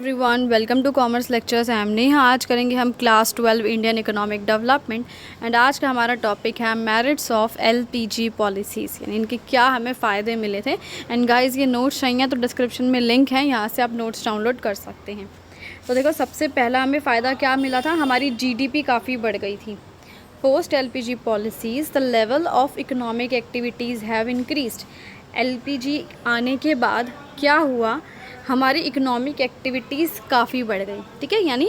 Everyone, welcome to commerce lectures. I am Neha. आज करेंगे हम class 12 Indian economic development and आज का हमारा टॉपिक है मेरिट्स ऑफ एलपीजी पॉलिसीज़, यानी इनके क्या हमें फ़ायदे मिले थे। एंड गाइस, ये नोट्स चाहिए तो डिस्क्रिप्शन में लिंक है, यहाँ से आप नोट्स डाउनलोड कर सकते हैं। तो देखो, सबसे पहला हमें फ़ायदा क्या मिला था, हमारी जीडीपी काफ़ी बढ़ गई थी। Post LPG policies the level of economic activities have increased. LPG आने के बाद क्या हुआ, हमारी इकोनॉमिक एक्टिविटीज़ काफ़ी बढ़ गई। ठीक है, यानी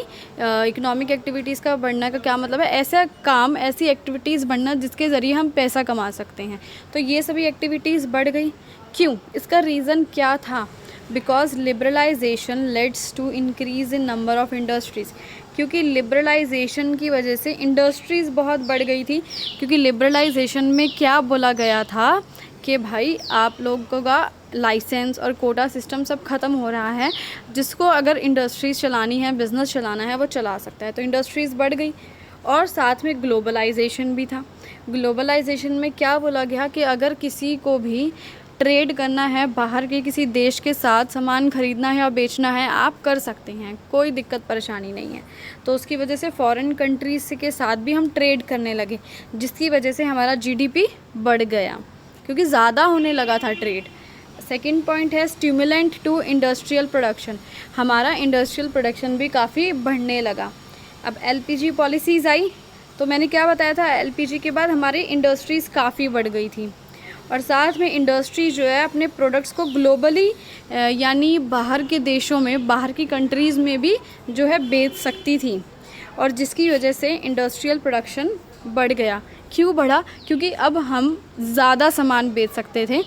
इकोनॉमिक एक्टिविटीज़ का बढ़ने का क्या मतलब है, ऐसा काम, ऐसी एक्टिविटीज़ बढ़ना जिसके ज़रिए हम पैसा कमा सकते हैं। तो ये सभी एक्टिविटीज़ बढ़ गई। क्यों? इसका रीज़न क्या था? Because liberalisation leads to increase in number of industries. क्योंकि लिबरलाइजेशन की वजह से इंडस्ट्रीज़ बहुत बढ़ गई थी। क्योंकि लिबरलाइजेशन में क्या बोला गया था कि भाई आप लोगों का लाइसेंस और कोटा सिस्टम सब ख़त्म हो रहा है, जिसको अगर इंडस्ट्रीज़ चलानी है, बिज़नेस चलाना है, वो चला सकता है। तो इंडस्ट्रीज़ बढ़ गई और साथ में ग्लोबलाइजेशन भी था। ग्लोबलाइजेशन में क्या बोला गया कि अगर किसी को भी ट्रेड करना है, बाहर के किसी देश के साथ सामान ख़रीदना है और बेचना है, आप कर सकते हैं, कोई दिक्कत परेशानी नहीं है। तो उसकी वजह से फॉरेन कंट्रीज़ के साथ भी हम ट्रेड करने लगे, जिसकी वजह से हमारा जीडीपी बढ़ गया, क्योंकि ज़्यादा होने लगा था ट्रेड। सेकेंड पॉइंट है स्टिमुलेंट टू इंडस्ट्रियल प्रोडक्शन। हमारा इंडस्ट्रियल प्रोडक्शन भी काफ़ी बढ़ने लगा। अब एलपीजी पॉलिसीज़ आई तो मैंने क्या बताया था, एलपीजी के बाद हमारी इंडस्ट्रीज़ काफ़ी बढ़ गई थी और साथ में इंडस्ट्री जो है अपने प्रोडक्ट्स को ग्लोबली यानी बाहर के देशों में, बाहर की कंट्रीज़ में भी जो है बेच सकती थी, और जिसकी वजह से इंडस्ट्रियल प्रोडक्शन बढ़ गया। क्यों बढ़ा? क्योंकि अब हम ज़्यादा सामान बेच सकते थे,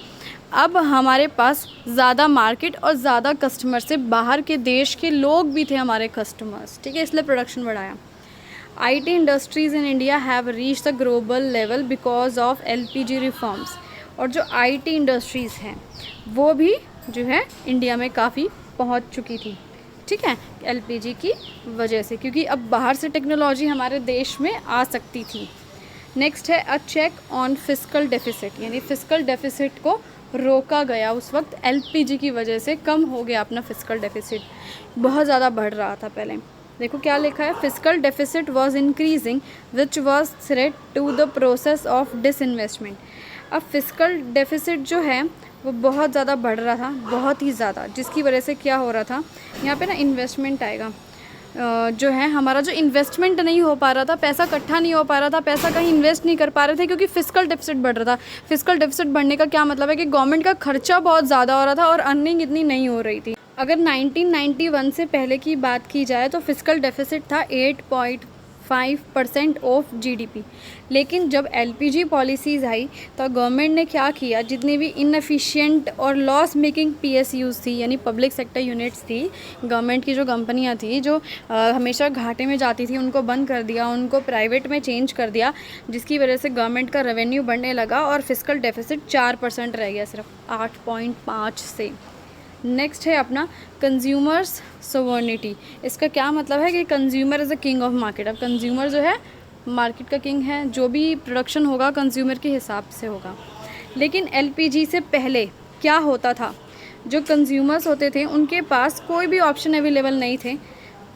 अब हमारे पास ज़्यादा मार्केट और ज़्यादा कस्टमर से बाहर के देश के लोग भी थे हमारे कस्टमर्स। ठीक है, इसलिए प्रोडक्शन बढ़ाया। IT industries in India have reach the global level because of LPG reforms. और जो आईटी इंडस्ट्रीज़ हैं वो भी जो है इंडिया में काफ़ी पहुंच चुकी थी। ठीक है, एलपीजी की वजह से, क्योंकि अब बाहर से टेक्नोलॉजी हमारे देश में आ सकती थी। नेक्स्ट है अ चेक ऑन फिस्कल डेफिसिट, यानी फिस्कल डेफिसिट को रोका गया। उस वक्त एलपीजी की वजह से कम हो गया अपना फिस्कल डेफिसिट, बहुत ज़्यादा बढ़ रहा था पहले। देखो क्या लिखा है, fiscal deficit was increasing which was threat to the process of disinvestment. अब फिस्कल डेफिसिट जो है वो बहुत ज़्यादा बढ़ रहा था, बहुत ही ज़्यादा, जिसकी वजह से क्या हो रहा था, यहाँ पे ना इन्वेस्टमेंट आएगा। जो है हमारा जो इन्वेस्टमेंट नहीं हो पा रहा था, पैसा इकट्ठा नहीं हो पा रहा था, पैसा कहीं इन्वेस्ट नहीं कर पा रहे थे, क्योंकि फिस्कल डेफिसिट बढ़ रहा था। फिस्कल डेफिसिट बढ़ने का क्या मतलब है कि गवर्नमेंट का खर्चा बहुत ज़्यादा हो रहा था और अर्निंग इतनी नहीं हो रही थी। अगर 1991 से पहले की बात की जाए तो फिस्कल डेफिसिट था 8.5% ऑफ जीडीपी। लेकिन जब एलपीजी पॉलिसीज़ आई तो गवर्नमेंट ने क्या किया, जितनी भी इनएफिशिएंट और लॉस मेकिंग पीएसयूज़ थी, यानी पब्लिक सेक्टर यूनिट्स थी, गवर्नमेंट की जो कंपनियां थी जो हमेशा घाटे में जाती थी, उनको बंद कर दिया, उनको प्राइवेट में चेंज कर दिया, जिसकी वजह से गवर्नमेंट का रेवेन्यू बढ़ने लगा और फिस्कल डेफिसिट 4% रह गया, सिर्फ 8.5 से। नेक्स्ट है अपना कंज्यूमर्स सोवर्निटी। इसका क्या मतलब है कि consumer is the king of market. अब कंज्यूमर जो है मार्केट का किंग है, जो भी प्रोडक्शन होगा कंज्यूमर के हिसाब से होगा। लेकिन एलपीजी से पहले क्या होता था, जो कंज्यूमर्स होते थे उनके पास कोई भी ऑप्शन अवेलेबल नहीं थे।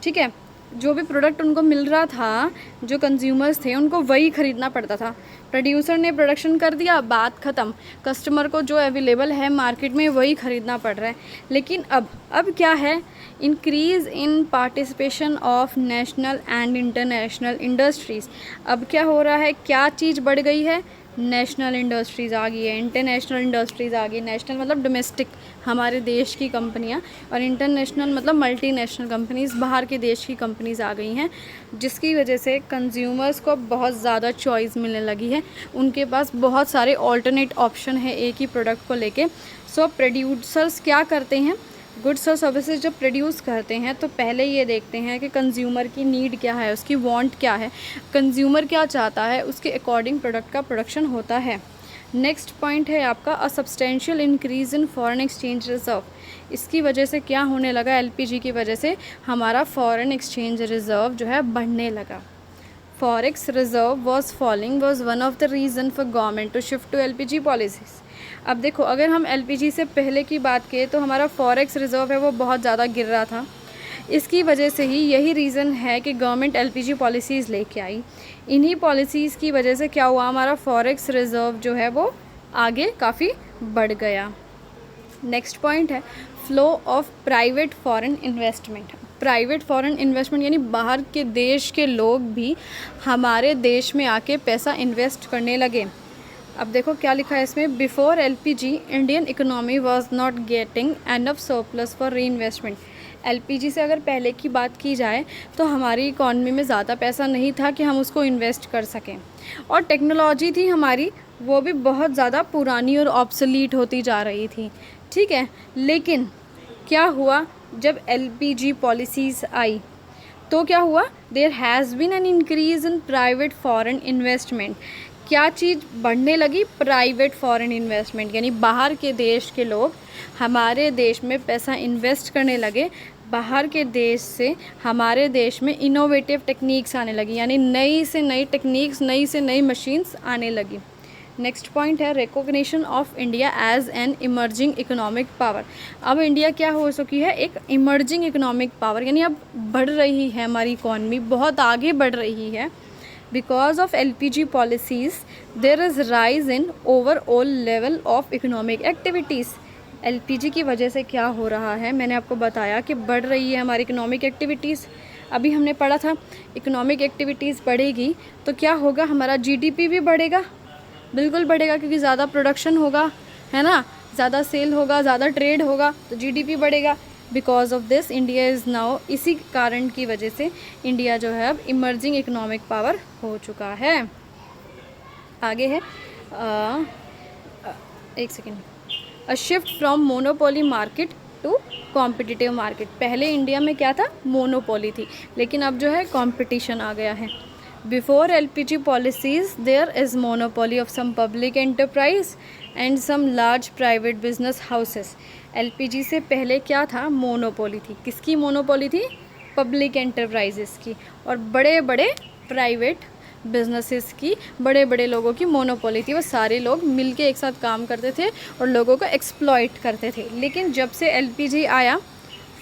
ठीक है, जो भी प्रोडक्ट उनको मिल रहा था, जो कंज्यूमर्स थे उनको वही ख़रीदना पड़ता था। प्रोड्यूसर ने प्रोडक्शन कर दिया, बात ख़त्म, कस्टमर को जो अवेलेबल है मार्केट में वही ख़रीदना पड़ रहा है। लेकिन अब क्या है, increase in participation of national and international industries. अब क्या हो रहा है, क्या चीज़ बढ़ गई है, नेशनल इंडस्ट्रीज़ आ गई है, इंटरनेशनल इंडस्ट्रीज़ आ गई। नेशनल मतलब डोमेस्टिक, हमारे देश की कंपनियां, और इंटरनेशनल मतलब मल्टीनेशनल कंपनीज़, बाहर के देश की कंपनीज़ आ गई हैं, जिसकी वजह से कंज्यूमर्स को बहुत ज़्यादा चॉइस मिलने लगी है। उनके पास बहुत सारे ऑल्टरनेट ऑप्शन है एक ही प्रोडक्ट को लेके। सो प्रोड्यूसर्स क्या करते हैं, गुड्स और सर्विसेज जब प्रोड्यूस करते हैं तो पहले ये देखते हैं कि कंज्यूमर की नीड क्या है, उसकी वांट क्या है, कंज्यूमर क्या चाहता है, उसके अकॉर्डिंग प्रोडक्ट का प्रोडक्शन होता है। नेक्स्ट पॉइंट है आपका a substantial increase in foreign exchange reserve. इसकी वजह से क्या होने लगा, एलपीजी की वजह से हमारा फॉरेन एक्सचेंज रिजर्व जो है बढ़ने लगा। Forex reserve was falling was one of the reason for government to shift to LPG policies. अब देखो, अगर हम एलपीजी से पहले की बात करें तो हमारा फॉरेक्स रिज़र्व है वो बहुत ज़्यादा गिर रहा था। इसकी वजह से ही, यही रीज़न है कि गवर्नमेंट एलपीजी पॉलिसीज़ लेके आई। इन्हीं पॉलिसीज़ की वजह से क्या हुआ, हमारा फॉरेक्स रिज़र्व जो है वो आगे काफ़ी बढ़ गया। नेक्स्ट पॉइंट है flow of private foreign investment. Private foreign investment यानी बाहर के देश के लोग भी हमारे देश में आके पैसा इन्वेस्ट करने लगे। अब देखो क्या लिखा है इसमें, before LPG Indian economy was not getting enough surplus for री इन्वेस्टमेंट। एलपीजी से अगर पहले की बात की जाए तो हमारी इकॉनमी में ज़्यादा पैसा नहीं था कि हम उसको इन्वेस्ट कर सकें, और टेक्नोलॉजी थी हमारी वो भी बहुत ज़्यादा पुरानी और ऑब्सोलीट होती जा रही थी, ठीक है। लेकिन क्या हुआ, जब एलपीजी पॉलिसीज़ आई तो क्या हुआ, there has been an increase in private foreign investment. क्या चीज़ बढ़ने लगी, प्राइवेट फॉरेन इन्वेस्टमेंट, यानी बाहर के देश के लोग हमारे देश में पैसा इन्वेस्ट करने लगे। बाहर के देश से हमारे देश में इनोवेटिव टेक्निक्स आने लगी, यानी नई से नई टेक्निक्स, नई से नई मशीन्स आने लगी। नेक्स्ट पॉइंट है recognition of India as an emerging economic power. अब इंडिया क्या हो चुकी है, एक इमर्जिंग इकोनॉमिक पावर, यानी अब बढ़ रही है हमारी इकॉनमी, बहुत आगे बढ़ रही है। Because of LPG policies there is rise in overall level of economic activities. LPG की वजह से क्या हो रहा है, मैंने आपको बताया कि बढ़ रही है हमारी इकोनॉमिक एक्टिविटीज़। अभी हमने पढ़ा था इकोनॉमिक एक्टिविटीज़ बढ़ेगी तो क्या होगा, हमारा जीडीपी भी बढ़ेगा, बिल्कुल बढ़ेगा, क्योंकि ज़्यादा प्रोडक्शन होगा, है ना, ज़्यादा सेल होगा, ज़्यादा ट्रेड होगा तो जीडीपी बढ़ेगा। Because of this India is now, इसी कारण की वजह से इंडिया जो है अब इमर्जिंग इकोनॉमिक पावर हो चुका है। आगे है एक second, a shift from monopoly market to competitive market. पहले इंडिया में क्या था, मोनोपोली थी, लेकिन अब जो है कॉम्पिटिशन आ गया है। Before LPG policies there is monopoly of some public enterprise and some large private business houses. LPG से पहले क्या था, मोनोपोली थी। किसकी मोनोपोली थी, पब्लिक एंटरप्राइजेस की, और बड़े बड़े प्राइवेट बिजनेसेस की, बड़े बड़े लोगों की मोनोपोली थी। वो सारे लोग मिलके एक साथ काम करते थे और लोगों को एक्सप्लॉइट करते थे। लेकिन जब से एलपीजी आया,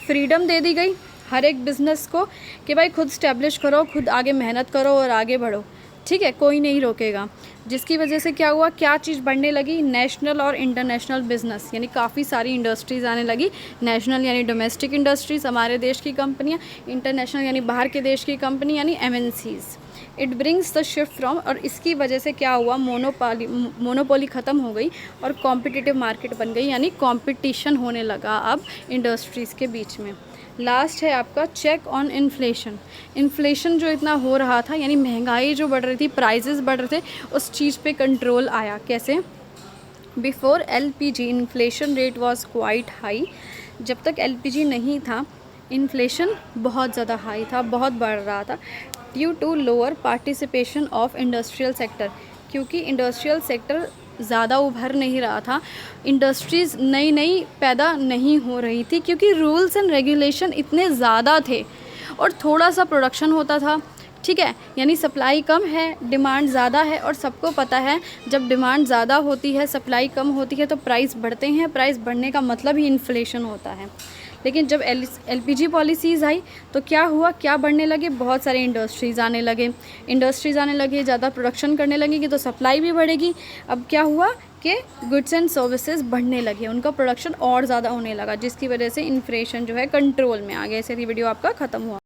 फ्रीडम दे दी गई हर एक बिज़नेस को कि भाई खुद स्टैब्लिश करो, खुद आगे मेहनत करो और आगे बढ़ो, ठीक है, कोई नहीं रोकेगा। जिसकी वजह से क्या हुआ, क्या चीज़ बढ़ने लगी, नेशनल और इंटरनेशनल बिज़नेस, यानी काफ़ी सारी इंडस्ट्रीज़ आने लगी। नेशनल यानी डोमेस्टिक इंडस्ट्रीज़, हमारे देश की कंपनियाँ, इंटरनेशनल यानी बाहर के देश की कंपनी यानी MNCs. It brings the shift from, और इसकी वजह से क्या हुआ, मोनोपोली ख़त्म हो गई और कॉम्पिटिटिव मार्केट बन गई, यानी कॉम्पिटिशन होने लगा अब इंडस्ट्रीज़ के बीच में। लास्ट है आपका चेक ऑन इन्फ्लेशन। इन्फ्लेशन जो इतना हो रहा था, यानी महंगाई जो बढ़ रही थी, प्राइजेस बढ़ रहे थे, उस चीज़ पे कंट्रोल आया। कैसे, before LPG inflation rate was quite high. जब तक एलपीजी नहीं था इन्फ्लेशन बहुत ज़्यादा हाई था, बहुत बढ़ रहा था। Due to lower participation of industrial sector, क्योंकि इंडस्ट्रियल सेक्टर ज़्यादा उभर नहीं रहा था, इंडस्ट्रीज़ नई नई पैदा नहीं हो रही थी, क्योंकि रूल्स एंड रेगुलेशन इतने ज़्यादा थे और थोड़ा सा प्रोडक्शन होता था, ठीक है, यानी सप्लाई कम है, डिमांड ज़्यादा है, और सबको पता है जब डिमांड ज़्यादा होती है, सप्लाई कम होती है तो प्राइस बढ़ते हैं, प्राइस बढ़ने का मतलब ही इन्फ्लेशन होता है। लेकिन जब एलपीजी पॉलिसीज़ आई तो क्या हुआ, क्या बढ़ने लगे, बहुत सारे इंडस्ट्रीज़ आने लगे, ज़्यादा प्रोडक्शन करने लगेगी तो सप्लाई भी बढ़ेगी। अब क्या हुआ कि गुड्स एंड सर्विसेज बढ़ने लगे, उनका प्रोडक्शन और ज़्यादा होने लगा, जिसकी वजह से इन्फ्लेशन जो है कंट्रोल में आ गया। ऐसे ही वीडियो आपका ख़त्म हुआ।